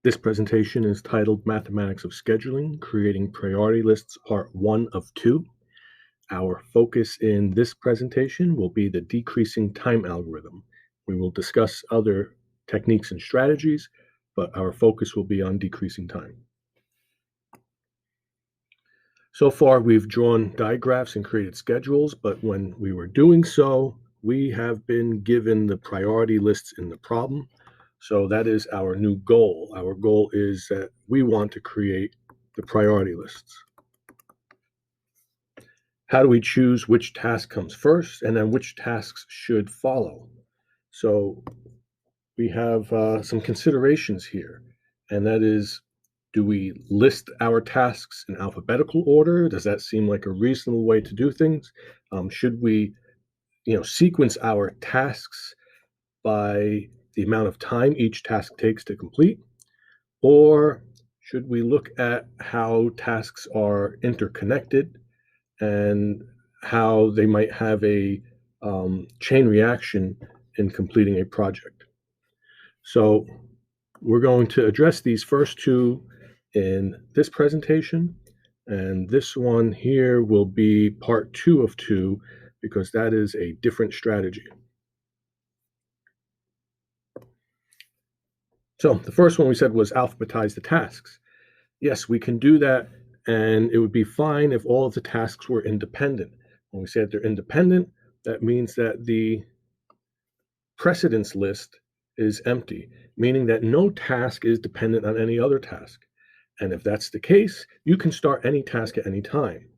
This presentation is titled Mathematics of Scheduling, Creating Priority Lists, Part 1 of 2. Our focus in this presentation will be the decreasing time algorithm. We will discuss other techniques and strategies, but our focus will be on decreasing time. So far, we've drawn digraphs and created schedules, but when we were doing so, we have been given the priority lists in the problem. So that is our new goal. Our goal is that we want to create the priority lists. How do we choose which task comes first and then which tasks should follow? So we have some considerations here, and that is, do we list our tasks in alphabetical order? Does that seem like a reasonable way to do things? Should we, sequence our tasks by the amount of time each task takes to complete? Or should we look at how tasks are interconnected and how they might have a chain reaction in completing a project? So we're going to address these first two in this presentation, and this one here will be part 2 of 2 because that is a different strategy. So the first one we said was alphabetize the tasks. Yes, we can do that, and it would be fine if all of the tasks were independent. When we say that they're independent, that means that the precedence list is empty, meaning that no task is dependent on any other task. And if that's the case, you can start any task at any time.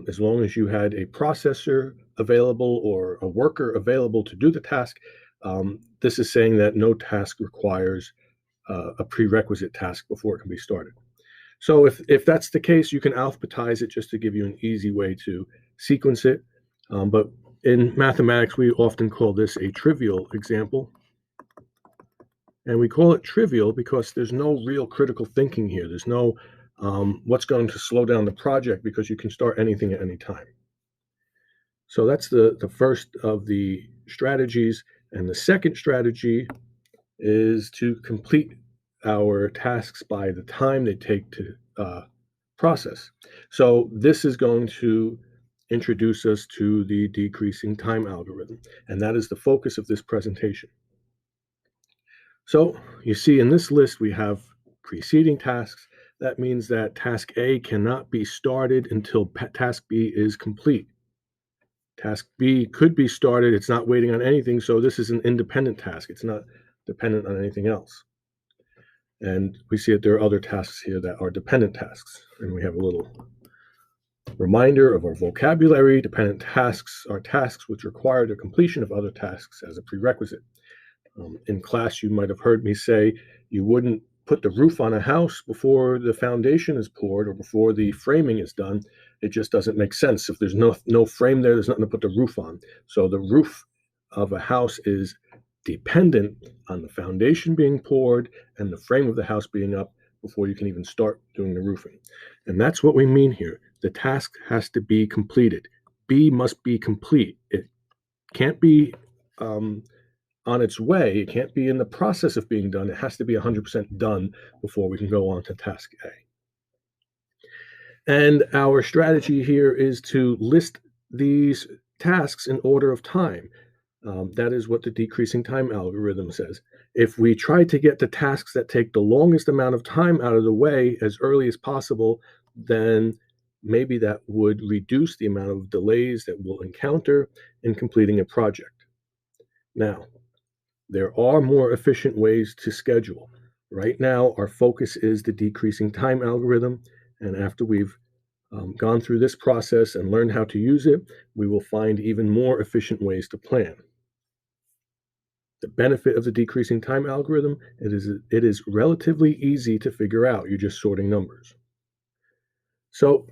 As long as you had a processor available or a worker available to do the task, this is saying that no task requires a prerequisite task before it can be started. So if that's the case, you can alphabetize it just to give you an easy way to sequence it. But in mathematics, we often call this a trivial example. And we call it trivial because there's no real critical thinking here. There's no what's going to slow down the project, because you can start anything at any time. So that's the first of the strategies. And the second strategy is to complete our tasks by the time they take to process. So this is going to introduce us to the decreasing time algorithm, and that is the focus of this presentation. So you see in this list we have preceding tasks. That means that task A cannot be started until task B is complete. Task B could be started. It's not waiting on anything, so this is an independent task. It's not dependent on anything else. And we see that there are other tasks here that are dependent tasks. And we have a little reminder of our vocabulary. Dependent tasks are tasks which require the completion of other tasks as a prerequisite. In class, you might have heard me say you wouldn't put the roof on a house before the foundation is poured or before the framing is done. It just doesn't make sense. If there's no frame there, there's nothing to put the roof on. So the roof of a house is dependent on the foundation being poured and the frame of the house being up before you can even start doing the roofing. And that's what we mean here. The task has to be completed. B must be complete. It can't be on its way. It can't be in the process of being done. It has to be 100% done before we can go on to task A. And our strategy here is to list these tasks in order of time. That is what the decreasing time algorithm says. If we try to get the tasks that take the longest amount of time out of the way as early as possible, then maybe that would reduce the amount of delays that we'll encounter in completing a project. Now, there are more efficient ways to schedule. Right now, our focus is the decreasing time algorithm, and after we've gone through this process and learned how to use it, we will find even more efficient ways to plan. The benefit of the decreasing time algorithm, it is relatively easy to figure out. You're just sorting numbers. So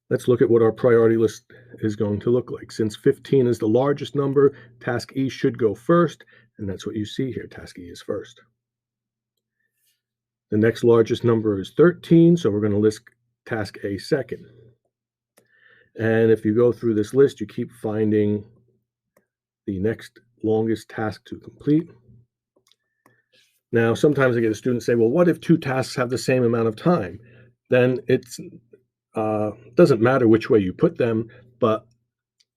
let's look at what our priority list is going to look like. Since 15 is the largest number, task E should go first, and that's what you see here. Task E is first. The next largest number is 13, so we're going to list task A second. And if you go through this list, you keep finding the next longest task to complete. Now, sometimes I get a student say, well, what if two tasks have the same amount of time? Then it's doesn't matter which way you put them, but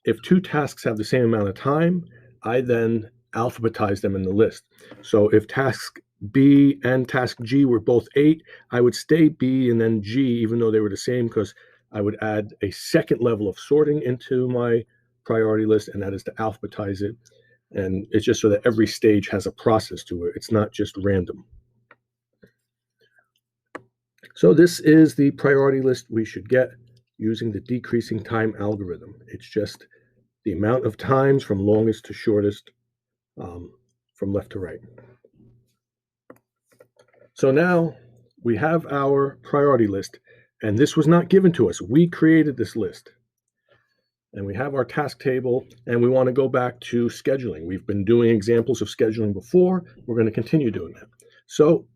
if two tasks have the same amount of time, I then alphabetize them in the list. So if task B and task G were both 8, I would stay B and then G, even though they were the same, because I would add a second level of sorting into my priority list, and that is to alphabetize it. And it's just so that every stage has a process to it. It's not just random. So this is the priority list we should get using the decreasing time algorithm. It's just the amount of times from longest to shortest, from left to right. So now we have our priority list, and this was not given to us. We created this list. And we have our task table, and we want to go back to scheduling. We've been doing examples of scheduling before. We're going to continue doing that. So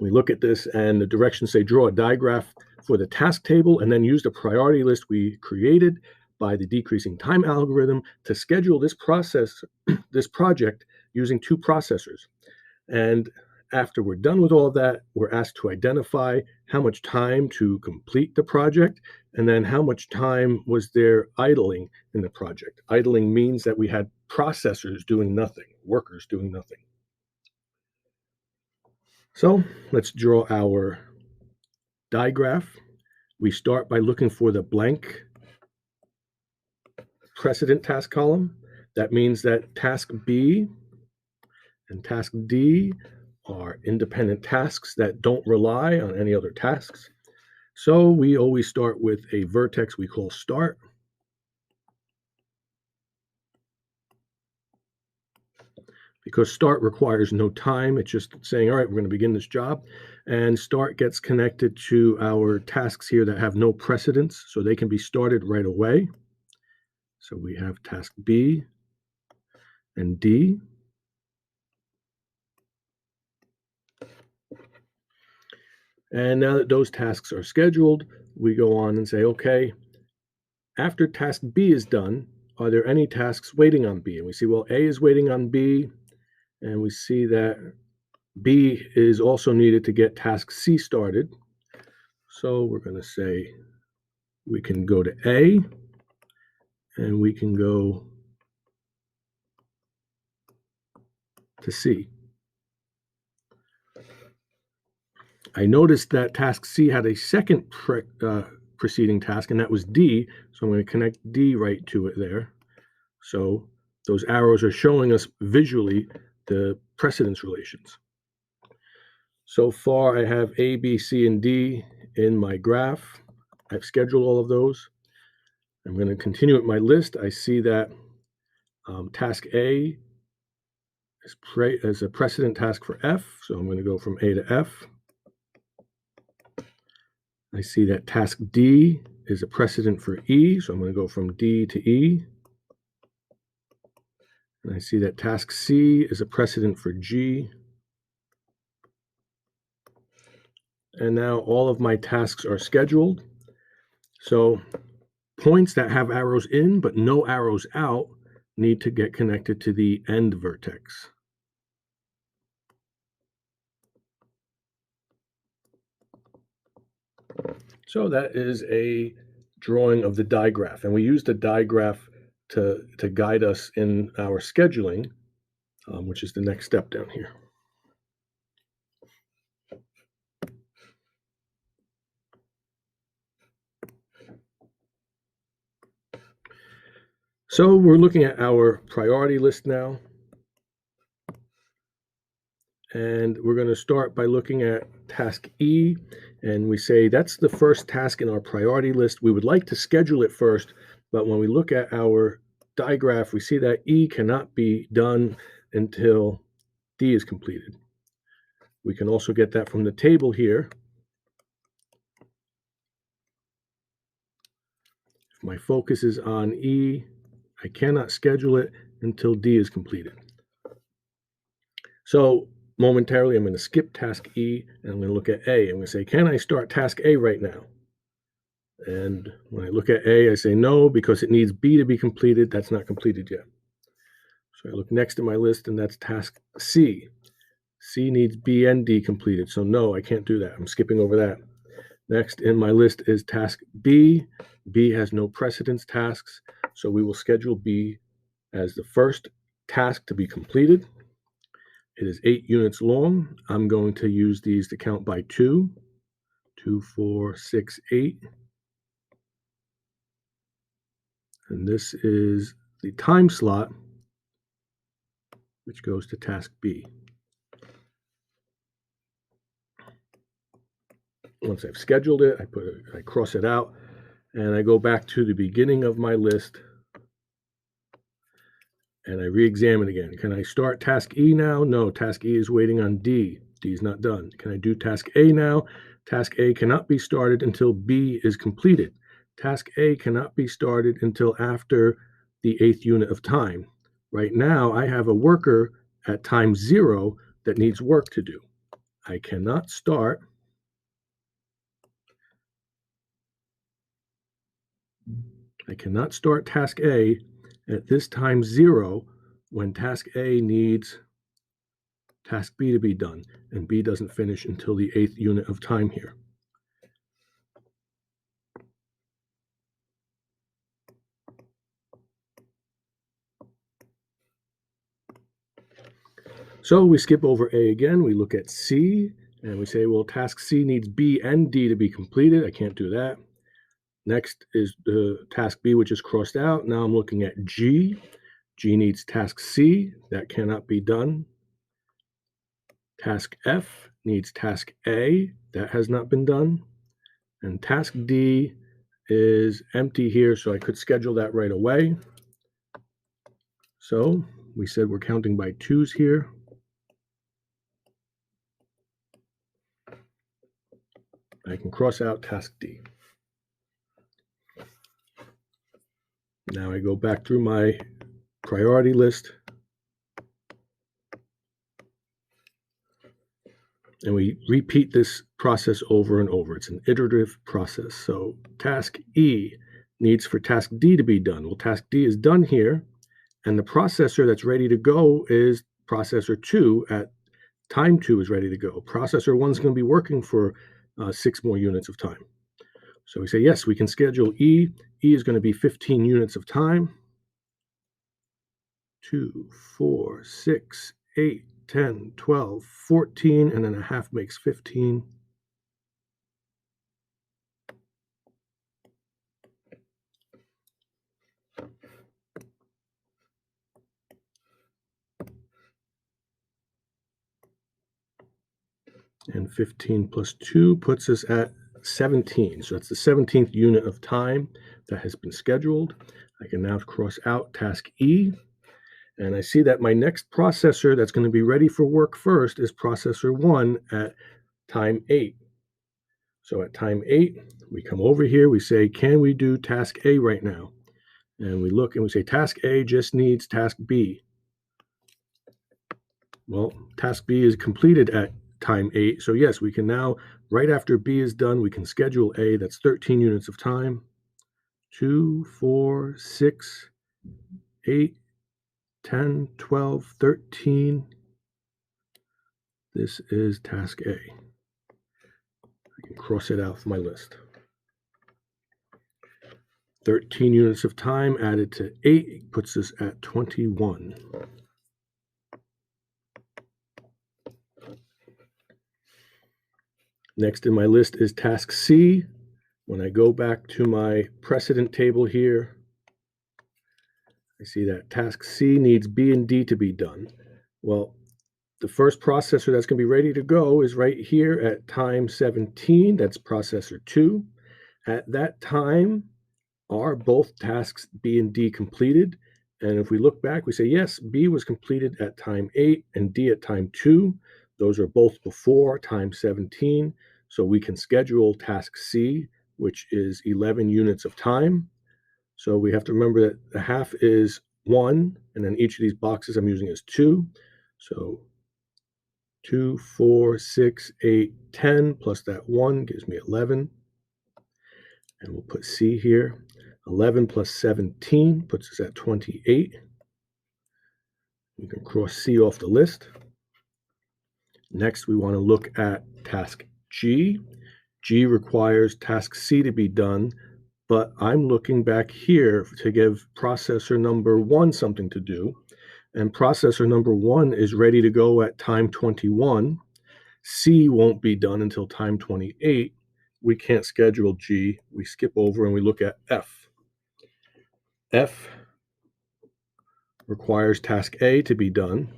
we look at this, and the directions say draw a digraph for the task table, and then use the priority list we created by the decreasing time algorithm to schedule this project using two processors. And after we're done with all of that, we're asked to identify how much time to complete the project, and then how much time was there idling in the project. Idling means that we had processors doing nothing, workers doing nothing. So let's draw our digraph. We start by looking for the blank precedent task column. That means that task B and task D are independent tasks that don't rely on any other tasks. So we always start with a vertex we call start. Because start requires no time, it's just saying, all right, we're going to begin this job. And start gets connected to our tasks here that have no precedence, so they can be started right away. So we have task B and D. And now that those tasks are scheduled, we go on and say, okay, after task B is done, are there any tasks waiting on B? And we see, well, A is waiting on B, and we see that B is also needed to get task C started. So we're going to say we can go to A, and we can go to C. I noticed that task C had a second preceding task, and that was D, so I'm going to connect D right to it there. So those arrows are showing us visually the precedence relations. So far, I have A, B, C, and D in my graph. I've scheduled all of those. I'm going to continue with my list. I see that task A is a precedent task for F, so I'm going to go from A to F. I see that task D is a precedent for E, so I'm going to go from D to E. And I see that task C is a precedent for G. And now all of my tasks are scheduled. So points that have arrows in but no arrows out need to get connected to the end vertex. So that is a drawing of the digraph, and we use the digraph to guide us in our scheduling, which is the next step down here. So we're looking at our priority list now, and we're going to start by looking at task E, and we say that's the first task in our priority list. We would like to schedule it first, but when we look at our digraph, we see that E cannot be done until D is completed. We can also get that from the table here. If my focus is on E, I cannot schedule it until D is completed. So momentarily, I'm going to skip task E, and I'm going to look at A. I'm going to say, can I start task A right now? And when I look at A, I say no, because it needs B to be completed. That's not completed yet. So I look next in my list, and that's task C. C needs B and D completed. So no, I can't do that. I'm skipping over that. Next in my list is task B. B has no precedence tasks, so we will schedule B as the first task to be completed. It is 8 units long. I'm going to use these to count by 2. 2, 4, 6, 8. And this is the time slot, which goes to task B. Once I've scheduled it, I cross it out, and I go back to the beginning of my list, and I re-examine again. Can I start task E now? No, task E is waiting on D. D is not done. Can I do task A now? Task A cannot be started until B is completed. Task A cannot be started until after the 8th unit of time. Right now, I have a worker at time 0 that needs work to do. I cannot start task A at this time 0 when task A needs task B to be done, and B doesn't finish until the 8th unit of time here. So we skip over A again, we look at C, and we say, well, task C needs B and D to be completed. I can't do that. Next is the task B, which is crossed out. Now I'm looking at G. G needs task C. That cannot be done. Task F needs task A. That has not been done. And task D is empty here, so I could schedule that right away. So we said we're counting by 2s here. I can cross out task D. Now I go back through my priority list, and we repeat this process over and over. It's an iterative process. So task E needs for task D to be done. Well, task D is done here, and the processor that's ready to go is processor 2 at time 2 is ready to go. Processor 1 is going to be working for 6 more units of time. So we say, yes, we can schedule E. E is going to be 15 units of time. 2, 4, 6, 8, 10, 12, 14, and then a half makes 15. And 15 plus 2 puts us at 17. So that's the 17th unit of time that has been scheduled. I can now cross out task E. And I see that my next processor that's going to be ready for work first is processor 1 at time 8. So at time 8, we come over here, we say, can we do task A right now? And we look and we say, task A just needs task B. Well, task B is completed at time 8. So yes, we can now, right after B is done, we can schedule A. That's 13 units of time. 2, 4, 6, 8, 10, 12, 13. This is task A. I can cross it out from my list. 13 units of time added to 8 puts us at 21. Next in my list is task C. When I go back to my precedent table here, I see that task C needs B and D to be done. Well, the first processor that's going to be ready to go is right here at time 17. That's processor 2. At that time, are both tasks B and D completed? And if we look back, we say, yes, B was completed at time 8 and D at time 2. Those are both before time 17. So we can schedule task C, which is 11 units of time. So we have to remember that the half is 1, and then each of these boxes I'm using is 2. So 2, 4, 6, 8, 10, plus that 1 gives me 11. And we'll put C here. 11 plus 17 puts us at 28. We can cross C off the list. Next, we want to look at task G. G requires task C to be done, but I'm looking back here to give processor number 1 something to do, and processor number 1 is ready to go at time 21. C won't be done until time 28. We can't schedule G. We skip over and we look at F. F requires task A to be done,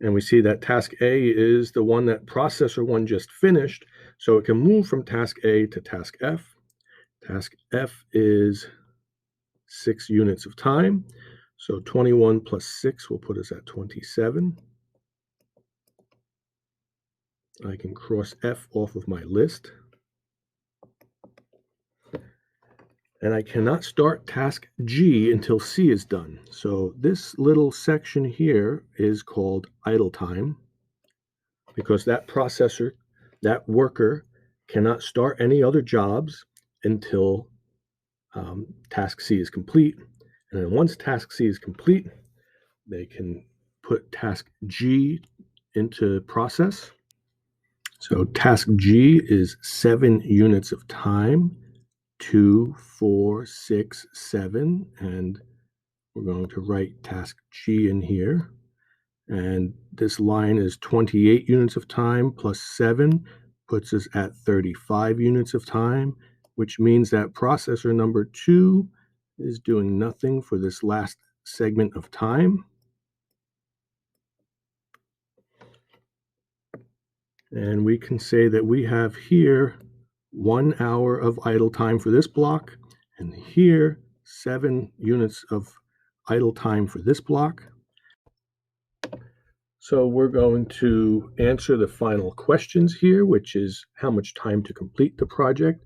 and we see that task A is the one that processor 1 just finished, so it can move from task A to task F. Task F is 6 units of time, so 21 plus 6 will put us at 27. I can cross F off of my list. And I cannot start task G until C is done. So this little section here is called idle time, because that processor, that worker, cannot start any other jobs until task C is complete. And then once task C is complete, they can put task G into process. So task G is 7 units of time, 2, 4, 6, 7, and we're going to write task G in here. And this line is 28 units of time plus 7 puts us at 35 units of time, which means that processor number 2 is doing nothing for this last segment of time. And we can say that we have here 1 hour of idle time for this block, and here 7 units of idle time for this block. So we're going to answer the final questions here, which is how much time to complete the project.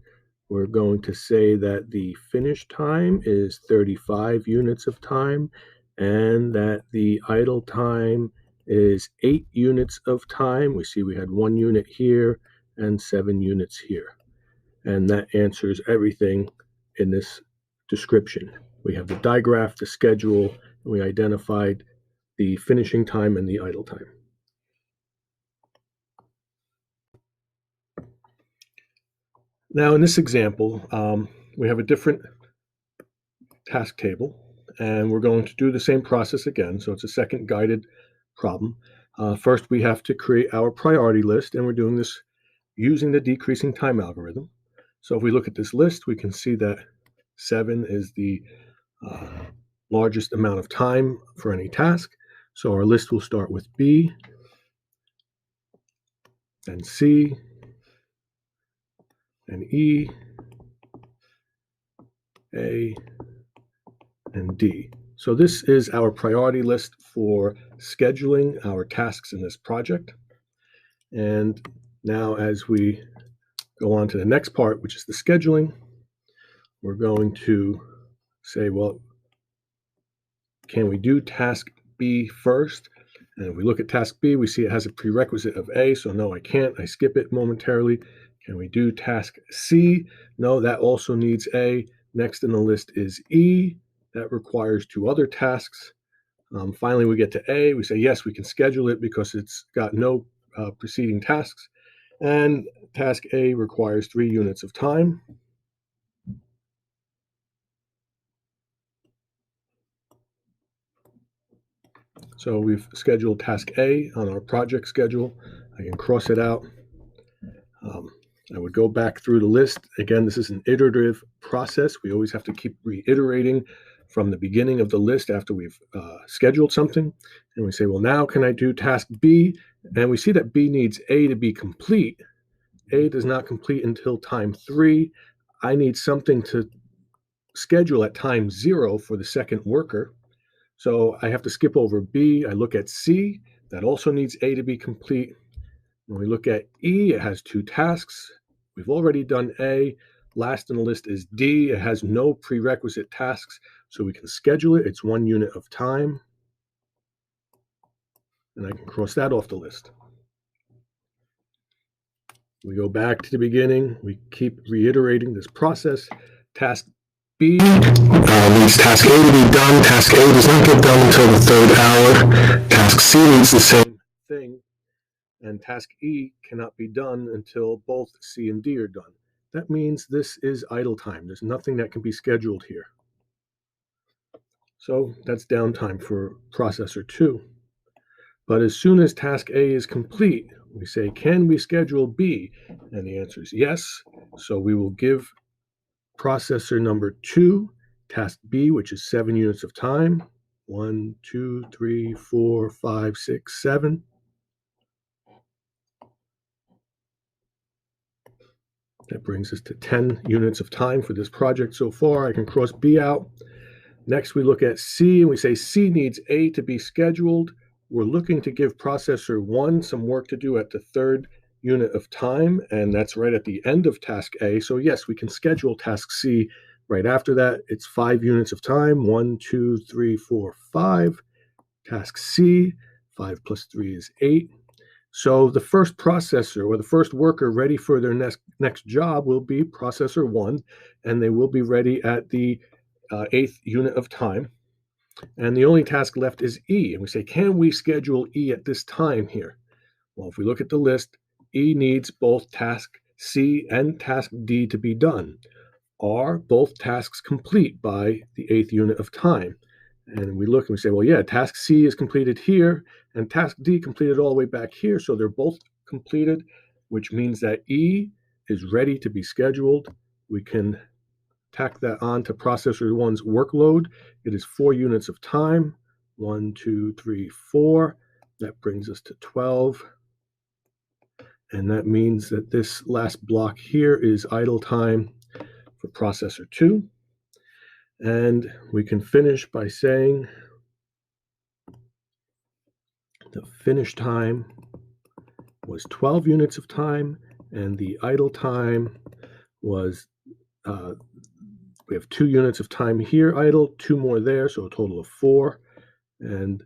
We're going to say that the finish time is 35 units of time, and that the idle time is 8 units of time. We see we had 1 unit here and 7 units here. And that answers everything in this description. We have the digraph, the schedule, and we identified the finishing time and the idle time. Now in this example, we have a different task table, and we're going to do the same process again. So it's a second guided problem. First, we have to create our priority list, and we're doing this using the decreasing time algorithm. So if we look at this list, we can see that 7 is the largest amount of time for any task. So our list will start with B, then C, then E, A, and D. So this is our priority list for scheduling our tasks in this project. And now as we go on to the next part, which is the scheduling, we're going to say, well, can we do task B first? And if we look at task B, we see it has a prerequisite of A, so no, I can't. I skip it momentarily. Can we do task C? No, that also needs A. Next in the list is E. That requires 2 other tasks. Finally, we get to A. We say, yes, we can schedule it because it's got no preceding tasks. And task A requires 3 units of time. So we've scheduled task A on our project schedule. I can cross it out. I would go back through the list. Again, this is an iterative process. We always have to keep reiterating from the beginning of the list after we've scheduled something. And we say, well, now can I do task B? And we see that B needs A to be complete. A does not complete until time 3. I need something to schedule at time 0 for the second worker. So I have to skip over B. I look at C. That also needs A to be complete. When we look at E, it has 2 tasks. We've already done A. Last in the list is D. It has no prerequisite tasks, so we can schedule it. It's 1 unit of time. And I can cross that off the list. We go back to the beginning. We keep reiterating this process. Task B needs task A to be done. Task A does not get done until the 3rd hour. Task C needs the same thing. and task E cannot be done until both C and D are done. That means this is idle time. There's nothing that can be scheduled here. So that's downtime for processor 2. But as soon as task A is complete, we say, can we schedule B? And the answer is yes. So we will give processor number 2 task B, which is 7 units of time. 1, 2, 3, 4, 5, 6, 7. That brings us to 10 units of time for this project so far. I can cross B out. Next, we look at C, and we say C needs A to be scheduled. We're looking to give processor 1 some work to do at the 3rd unit of time, and that's right at the end of task A. So yes, we can schedule task C right after that. It's 5 units of time. 1, 2, 3, 4, 5. Task C, 5 plus 3 is 8. So the first processor or the first worker ready for their next job will be processor 1, and they will be ready at the 8th unit of time. And the only task left is E. And we say, can we schedule E at this time here? Well, if we look at the list, E needs both task C and task D to be done. Are both tasks complete by the 8th unit of time? And we look and we say, well, yeah, task C is completed here and task D completed all the way back here. So they're both completed, which means that E is ready to be scheduled. We can tack that on to processor 1's workload. It is 4 units of time. 1, 2, 3, 4. That brings us to 12. And that means that this last block here is idle time for processor 2. And we can finish by saying the finish time was 12 units of time, and the idle time was, we have 2 units of time here idle, 2 more there, so a total of 4. And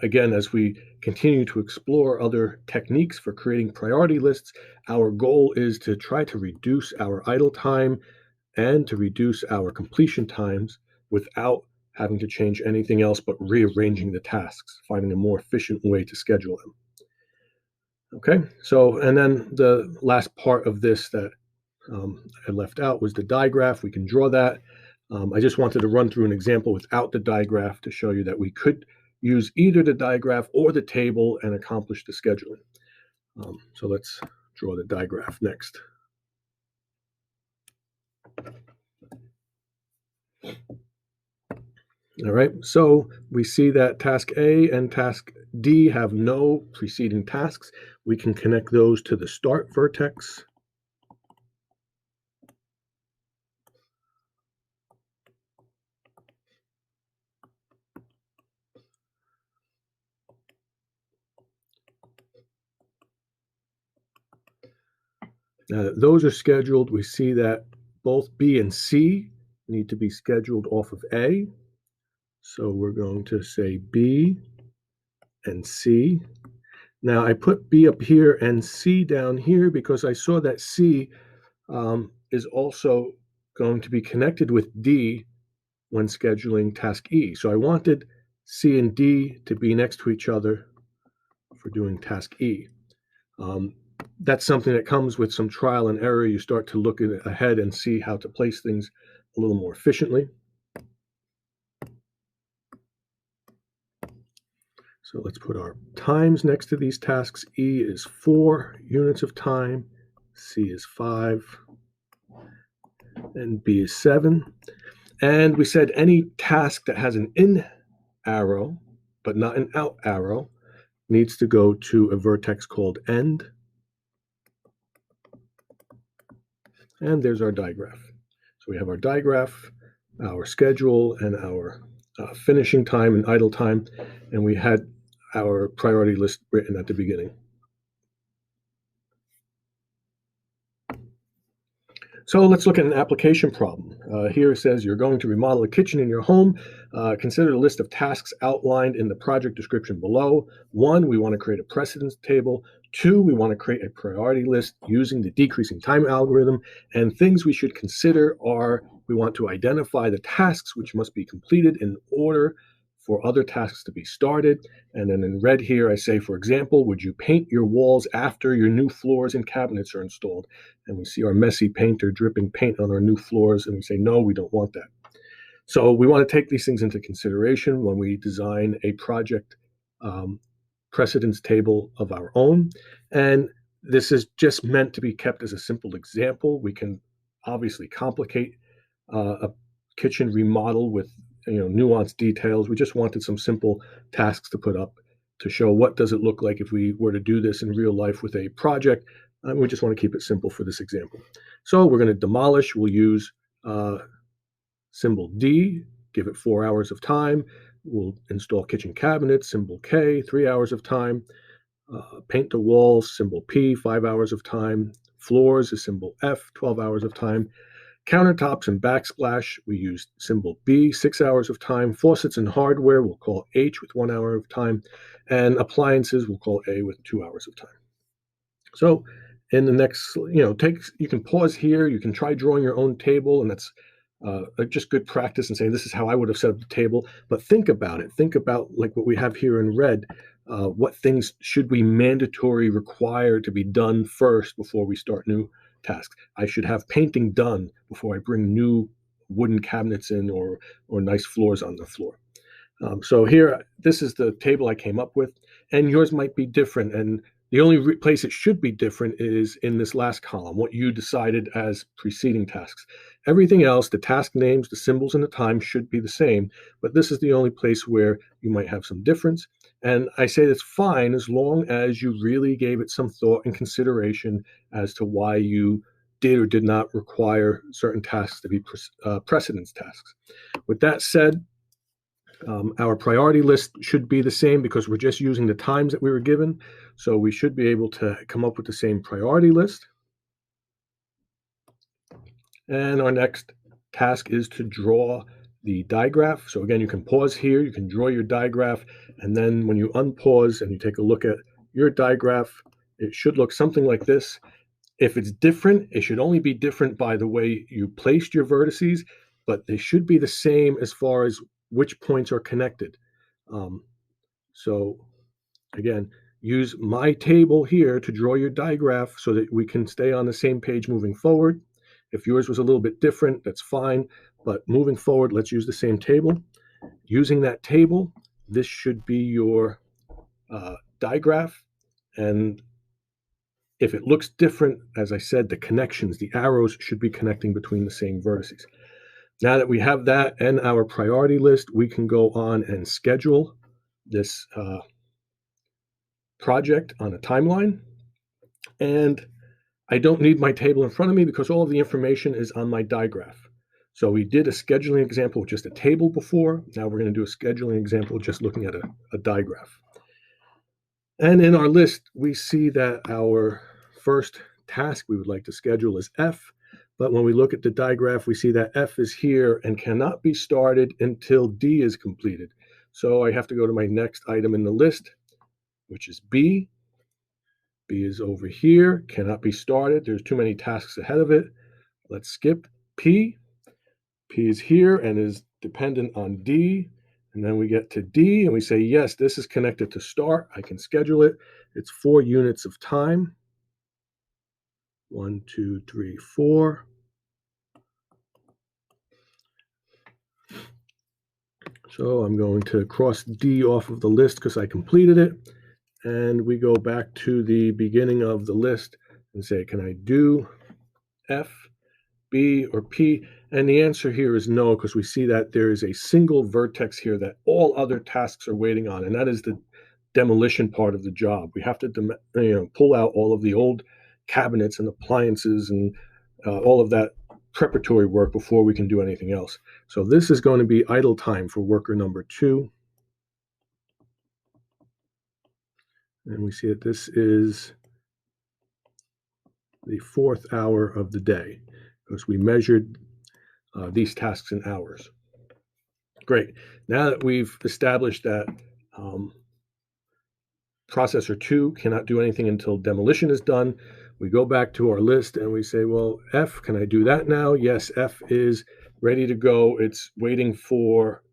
again, as we continue to explore other techniques for creating priority lists, our goal is to try to reduce our idle time and to reduce our completion times without having to change anything else but rearranging the tasks, finding a more efficient way to schedule them. Okay, so, and then the last part of this that I left out was the digraph. We can draw that. I just wanted to run through an example without the digraph to show you that we could use either the digraph or the table and accomplish the scheduling. So let's draw the digraph next. All right, so we see that task A and task D have no preceding tasks. We can connect those to the start vertex. Now that those are scheduled, we see that both B and C need to be scheduled off of A. So we're going to say B and C. Now I put B up here and C down here because I saw that C is also going to be connected with D when scheduling task E. So I wanted C and D to be next to each other for doing task E. That's something that comes with some trial and error. You start to look ahead and see how to place things a little more efficiently. So let's put our times next to these tasks. E is 4 units of time, C is 5, and B is 7. And we said any task that has an in arrow, but not an out arrow, needs to go to a vertex called end. And there's our digraph. So we have our digraph, our schedule, and our finishing time and idle time, and we had our priority list written at the beginning. So let's look at an application problem. Here it says you're going to remodel a kitchen in your home. Consider the list of tasks outlined in the project description below. 1, we want to create a precedence table. 2, we want to create a priority list using the decreasing time algorithm. And things we should consider are we want to identify the tasks which must be completed in order for other tasks to be started. And then in red here, I say, for example, would you paint your walls after your new floors and cabinets are installed? And we see our messy painter dripping paint on our new floors, and we say, no, we don't want that. So we want to take these things into consideration when we design a project precedence table of our own. And this is just meant to be kept as a simple example. We can obviously complicate a kitchen remodel with nuanced details. We just wanted some simple tasks to put up to show what does it look like if we were to do this in real life with a project. We just want to keep it simple for this example. So we're going to demolish. We'll use symbol D, give it 4 hours of time. We'll install kitchen cabinets, symbol K, 3 hours of time. Paint the walls, symbol P, 5 hours of time. Floors is symbol F, 12 hours of time. Countertops and backsplash, we use symbol B, 6 hours of time. Faucets and hardware, we'll call H with 1 hour of time. And appliances, we'll call A with 2 hours of time. So in the next, you can pause here. You can try drawing your own table, and that's just good practice and saying, this is how I would have set up the table. But think about it. Think about like what we have here in red. What things should we mandatory require to be done first before we start new tasks? I should have painting done before I bring new wooden cabinets in or nice floors on the floor. So here, this is the table I came up with, and yours might be different. And the only place it should be different is in this last column, what you decided as preceding tasks. Everything else, the task names, the symbols, and the time should be the same, but this is the only place where you might have some difference. And I say that's fine as long as you really gave it some thought and consideration as to why you did or did not require certain tasks to be precedence tasks. With that said, our priority list should be the same because we're just using the times that we were given. So we should be able to come up with the same priority list. And our next task is to draw the digraph. So again, you can pause here, you can draw your digraph, and then when you unpause and you take a look at your digraph, it should look something like this. If it's different, it should only be different by the way you placed your vertices, but they should be the same as far as which points are connected. So again, use my table here to draw your digraph so that we can stay on the same page moving forward. If yours was a little bit different, that's fine. But moving forward, let's use the same table. Using that table, this should be your digraph. And if it looks different, as I said, the connections, the arrows should be connecting between the same vertices. Now that we have that and our priority list, we can go on and schedule this project on a timeline. And I don't need my table in front of me because all of the information is on my digraph. So we did a scheduling example with just a table before. Now we're going to do a scheduling example just looking at a digraph. And in our list, we see that our first task we would like to schedule is F. But when we look at the digraph, we see that F is here and cannot be started until D is completed. So I have to go to my next item in the list, which is B. B is over here, cannot be started. There's too many tasks ahead of it. Let's skip P. P is here and is dependent on D. And then we get to D and we say, yes, this is connected to start. I can schedule it. It's 4 units of time. 1, 2, 3, 4. So I'm going to cross D off of the list because I completed it. And we go back to the beginning of the list and say, can I do F, B, or P? And the answer here is no, because we see that there is a single vertex here that all other tasks are waiting on, and that is the demolition part of the job. We have to pull out all of the old cabinets and appliances and all of that preparatory work before we can do anything else. So this is going to be idle time for worker number 2. And we see that this is the 4th hour of the day because we measured these tasks in hours. Great. Now that we've established that processor 2 cannot do anything until demolition is done, we go back to our list and we say, well, F, can I do that now? Yes, F is ready to go. It's waiting for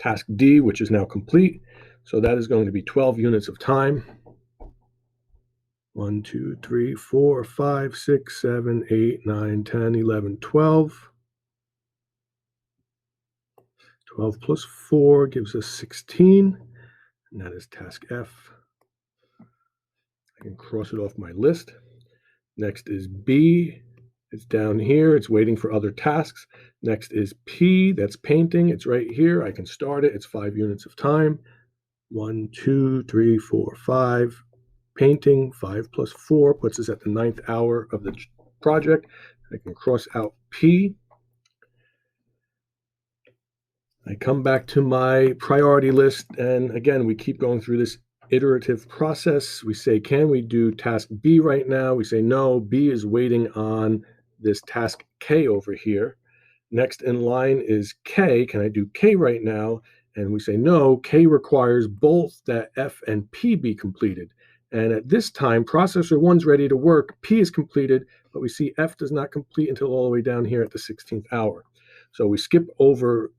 task D, which is now complete. So that is going to be 12 units of time. 1, 2, 3, 4, 5, 6, 7, 8, 9, 10, 11, 12. 12 plus 4 gives us 16, and that is task F. I can cross it off my list. Next is B. It's down here. It's waiting for other tasks. Next is P. That's painting. It's right here. I can start it. It's 5 units of time. 1, 2, 3, 4, 5. Painting. 5 plus 4 puts us at the 9th hour of the project. I can cross out P. I come back to my priority list, and again, we keep going through this iterative process. We say, can we do task B right now? We say, no, B is waiting on this task K over here. Next in line is K. Can I do K right now? And we say, no, K requires both that F and P be completed. And at this time, processor 1's ready to work. P is completed, but we see F does not complete until all the way down here at the 16th hour. So we skip over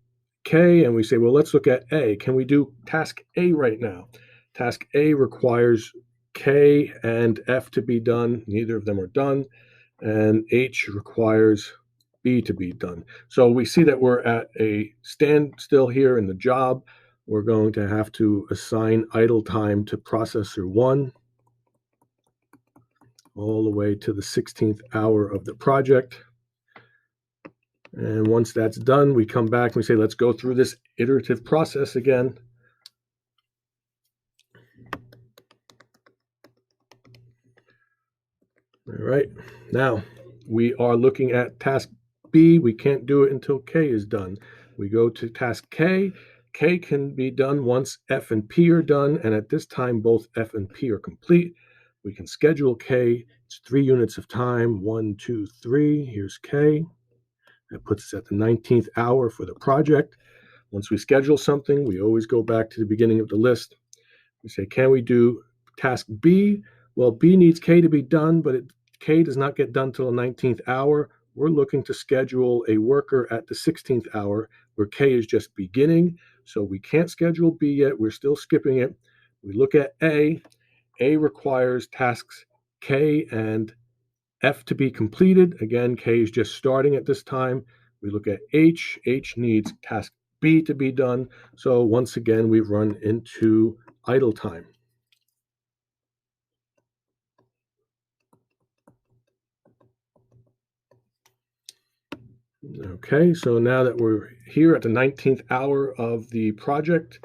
K and we say, well, let's look at A. Can we do task A right now? Task A requires K and F to be done. Neither of them are done. And H requires B to be done. So we see that we're at a standstill here in the job. We're going to have to assign idle time to processor 1 all the way to the 16th hour of the project. And once that's done, we come back and we say, let's go through this iterative process again. All right, now we are looking at task B. We can't do it until K is done. We go to task K. K can be done once F and P are done, and at this time, both F and P are complete. We can schedule K. It's 3 units of time. 1, 2, 3. Here's K. That puts us at the 19th hour for the project. Once we schedule something, we always go back to the beginning of the list. We say, can we do task B? Well, B needs K to be done, but K does not get done till the 19th hour. We're looking to schedule a worker at the 16th hour where K is just beginning. So we can't schedule B yet. We're still skipping it. We look at A. A requires tasks K and F to be completed. Again, K is just starting at this time. We look at H. H needs task B to be done. So once again, we've run into idle time. Okay, so now that we're here at the 19th hour of the project,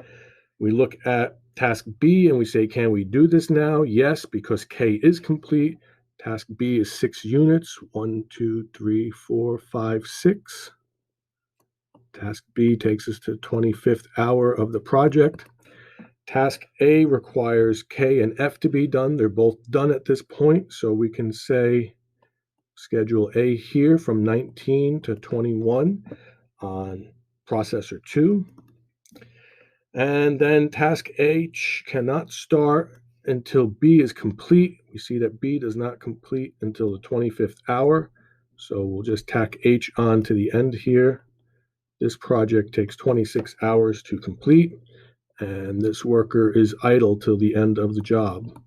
we look at task B and we say, can we do this now? Yes, because K is complete. Task B is 6 units. 1, 2, 3, 4, 5, 6. Task B takes us to the 25th hour of the project. Task A requires K and F to be done. They're both done at this point, so we can say schedule A here from 19 to 21 on processor 2. And then task H cannot start until B is complete. We see that B does not complete until the 25th hour. So we'll just tack H on to the end here. This project takes 26 hours to complete, and this worker is idle till the end of the job.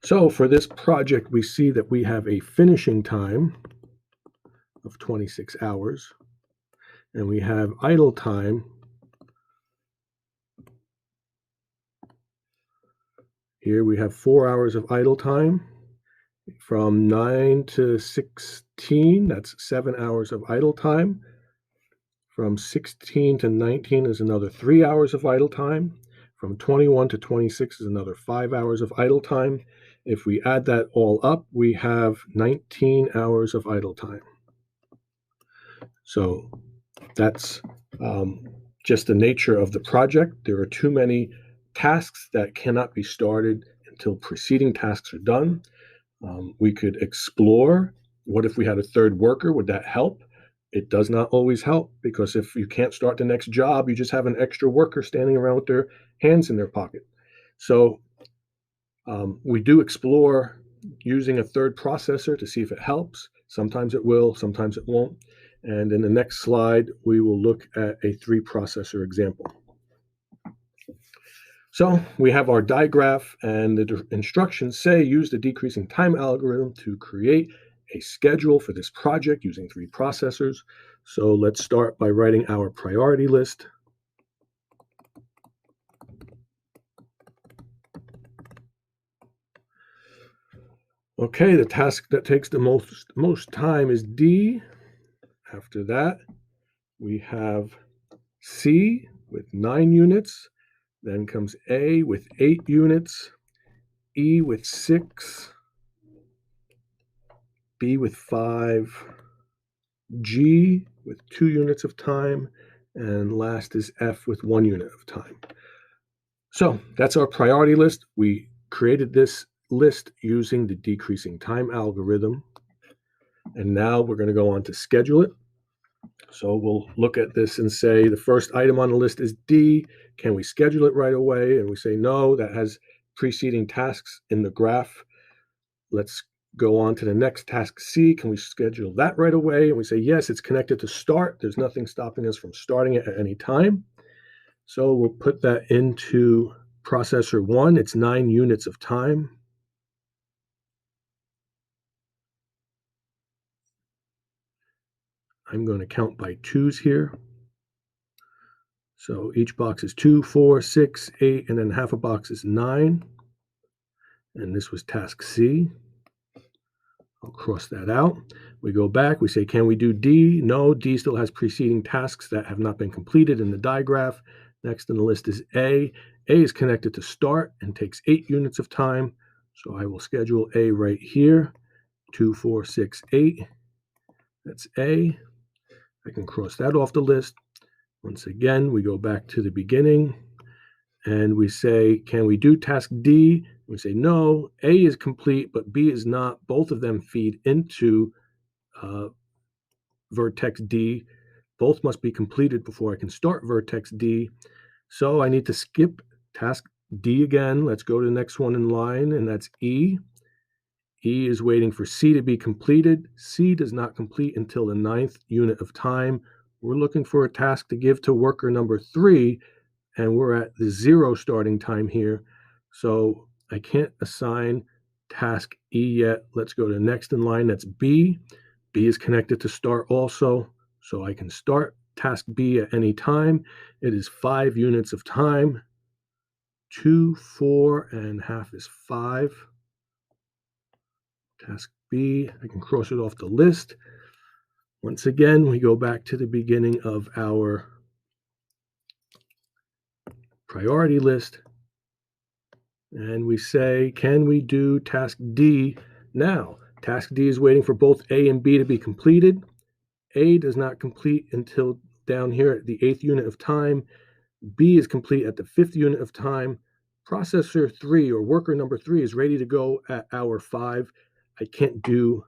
So for this project, we see that we have a finishing time of 26 hours, and we have idle time here. We have 4 hours of idle time. From 9 to 16, that's 7 hours of idle time. From 16 to 19 is another 3 hours of idle time. From 21 to 26 is another 5 hours of idle time. If we add that all up, we have 19 hours of idle time. So that's just the nature of the project. There are too many tasks that cannot be started until preceding tasks are done. We could explore, what if we had a third worker? Would that help? It does not always help, because if you can't start the next job, you just have an extra worker standing around with their hands in their pocket. So we do explore using a third processor to see if it helps. Sometimes it will, sometimes it won't. And in the next slide, we will look at a 3-processor example. So we have our digraph, and the instructions say use the decreasing time algorithm to create a schedule for this project using 3 processors. So let's start by writing our priority list. Okay, the task that takes the most time is D. After that, we have C with 9 units. Then comes A with 8 units, E with 6, B with 5, G with 2 units of time, and last is F with 1 unit of time. So that's our priority list. We created this list using the decreasing time algorithm. And now we're going to go on to schedule it. So we'll look at this and say the first item on the list is D. Can we schedule it right away? And we say no, that has preceding tasks in the graph. Let's go on to the next task C. Can we schedule that right away? And we say yes, it's connected to start. There's nothing stopping us from starting it at any time. So we'll put that into processor 1. It's 9 units of time. I'm going to count by 2s here. So each box is 2, 4, 6, 8, and then half a box is 9. And this was task C. I'll cross that out. We go back. We say, can we do D? No, D still has preceding tasks that have not been completed in the digraph. Next on the list is A. A is connected to start and takes 8 units of time. So I will schedule A right here. 2, 4, 6, 8. That's A. I can cross that off the list. Once again, we go back to the beginning and we say, can we do task D? We say, no, A is complete, but B is not. Both of them feed into vertex D. Both must be completed before I can start vertex D. So I need to skip task D again. Let's go to the next one in line, and that's E. E is waiting for C to be completed. C does not complete until the 9th unit of time. We're looking for a task to give to worker number 3, and we're at the 0 starting time here. So I can't assign task E yet. Let's go to the next in line. That's B. B is connected to start also. So I can start task B at any time. It is 5 units of time. 2, 4, and half is 5. Task B, I can cross it off the list. Once again, we go back to the beginning of our priority list. And we say, can we do task D now? Task D is waiting for both A and B to be completed. A does not complete until down here at the 8th unit of time. B is complete at the 5th unit of time. Processor 3 or worker number 3 is ready to go at hour 5. I can't do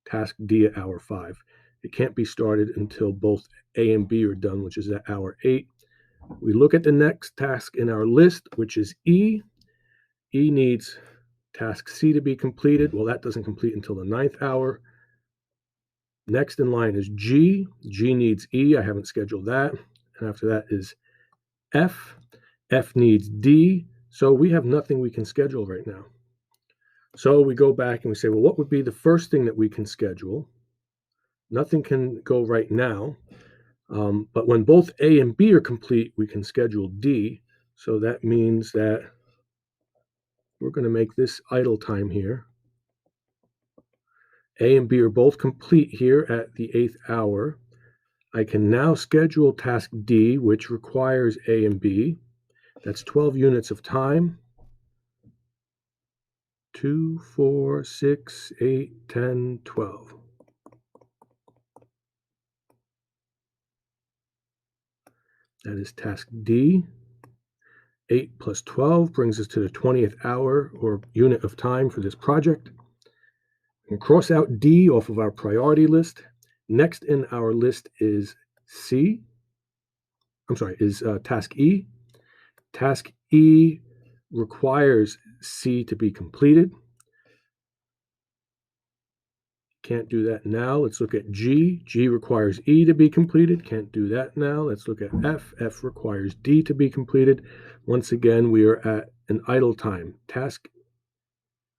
task D at hour 5. It can't be started until both A and B are done, which is at hour 8. We look at the next task in our list, which is E. E needs task C to be completed. Well, that doesn't complete until the 9th hour. Next in line is G. G needs E. I haven't scheduled that. And after that is F. F needs D. So we have nothing we can schedule right now. So we go back and we say, well, what would be the first thing that we can schedule? Nothing can go right now. But when both A and B are complete, we can schedule D. So that means that we're going to make this idle time here. A and B are both complete here at the 8th hour. I can now schedule task D, which requires A and B. That's 12 units of time. 2, 4, 6, 8, 10, 12. That is task D. 8 plus 12 brings us to the 20th hour or unit of time for this project. We can cross out D off of our priority list. Next in our list is task E. Task E requires C to be completed. Can't do that now. Let's look at G. G requires E to be completed. Can't do that now. Let's look at F. F requires D to be completed. Once again, we are at an idle time. Task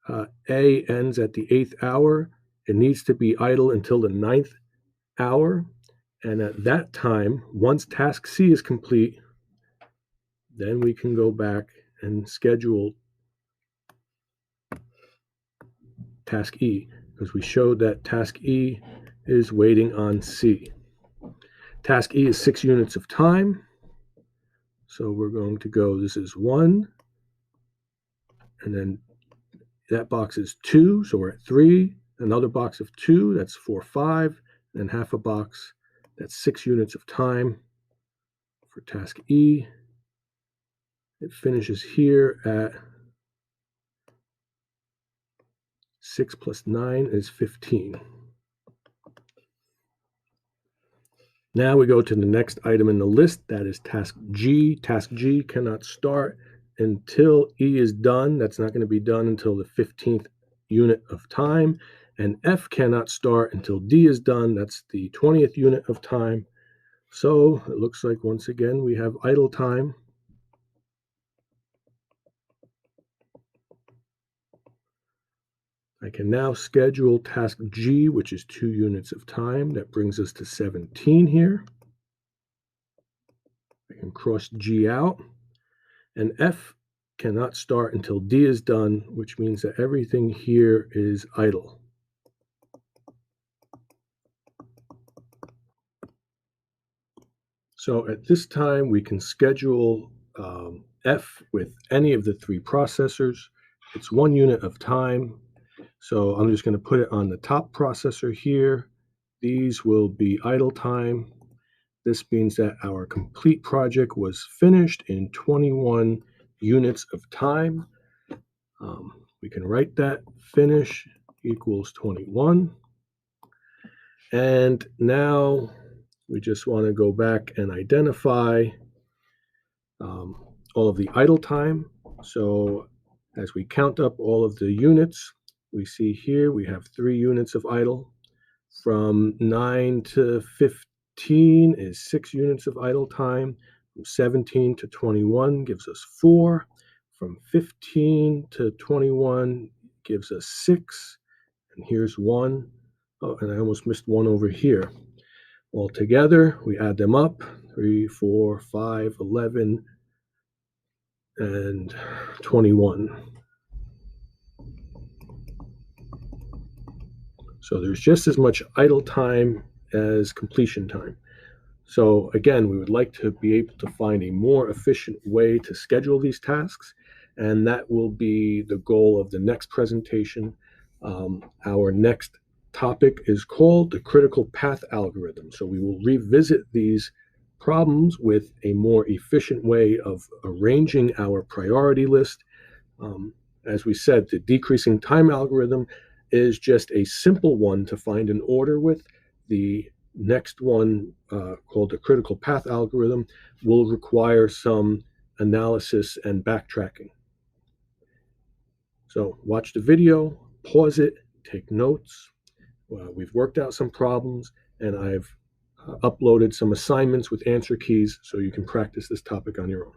A ends at the 8th hour. It needs to be idle until the 9th hour. And at that time, once task C is complete, then we can go back and schedule task E, because we showed that task E is waiting on C. Task E is 6 units of time. So we're going to go, this is 1, and then that box is 2, so we're at 3. Another box of 2, that's 4, 5, and half a box, that's 6 units of time for task E. It finishes here at 6 plus 9 is 15. Now we go to the next item in the list, that is task G. Task G cannot start until E is done. That's not going to be done until the 15th unit of time. And F cannot start until D is done. That's the 20th unit of time. So it looks like once again we have idle time. I can now schedule task G, which is 2 units of time. That brings us to 17 here. I can cross G out. And F cannot start until D is done, which means that everything here is idle. So at this time, we can schedule F with any of the 3 processors. It's 1 unit of time. So I'm just going to put it on the top processor here. These will be idle time. This means that our complete project was finished in 21 units of time. We can write that finish equals 21. And now we just want to go back and identify all of the idle time. So as we count up all of the units, we see here we have 3 units of idle. From 9 to 15 is 6 units of idle time. From 17 to 21 gives us 4. From 15 to 21 gives us 6. And here's 1. Oh, and I almost missed 1 over here. Altogether, we add them up, 3, 4, 5, 11, and 21. So there's just as much idle time as completion time. So again, we would like to be able to find a more efficient way to schedule these tasks, and that will be the goal of the next presentation. Our next topic is called the critical path algorithm. So we will revisit these problems with a more efficient way of arranging our priority list. As we said, the decreasing time algorithm is just a simple one to find an order with. The next one, called the critical path algorithm, will require some analysis and backtracking. So watch the video, pause it, take notes. We've worked out some problems, and I've uploaded some assignments with answer keys so you can practice this topic on your own.